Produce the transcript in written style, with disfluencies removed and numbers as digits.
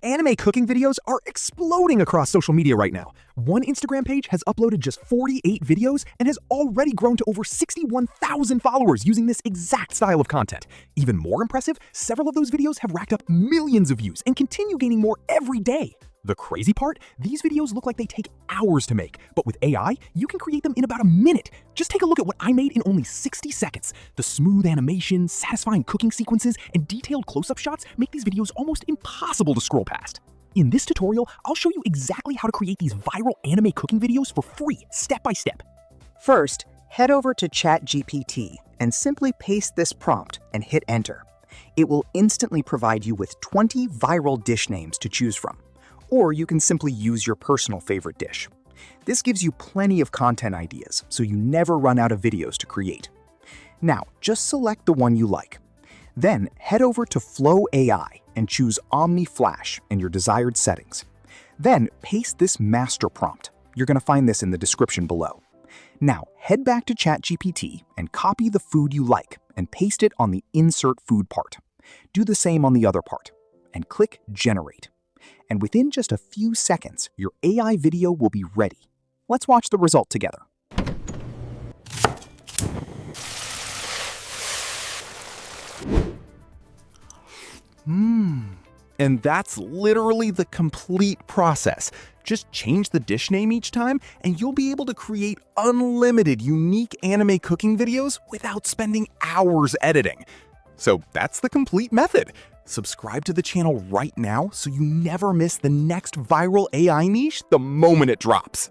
Anime cooking videos are exploding across social media right now. One Instagram page has uploaded just 48 videos and has already grown to over 61,000 followers using this exact style of content. Even more impressive, several of those videos have racked up millions of views and continue gaining more every day. The crazy part? These videos look like they take hours to make, but with AI, you can create them in about a minute. Just take a look at what I made in only 60 seconds. The smooth animation, satisfying cooking sequences, and detailed close-up shots make these videos almost impossible to scroll past. In this tutorial, I'll show you exactly how to create these viral anime cooking videos for free, step by step. First, head over to ChatGPT and simply paste this prompt and hit enter. It will instantly provide you with 20 viral dish names to choose from. Or you can simply use your personal favorite dish. This gives you plenty of content ideas, so you never run out of videos to create. Now, just select the one you like. Then head over to Flow AI and choose Omni Flash in your desired settings. Then paste this master prompt. You're going to find this in the description below. Now, head back to ChatGPT and copy the food you like and paste it on the Insert Food part. Do the same on the other part, and click Generate. And within just a few seconds, your AI video will be ready. Let's watch the result together. And that's literally the complete process. Just change the dish name each time, and you'll be able to create unlimited unique anime cooking videos without spending hours editing. So that's the complete method. Subscribe to the channel right now so you never miss the next viral AI niche the moment it drops.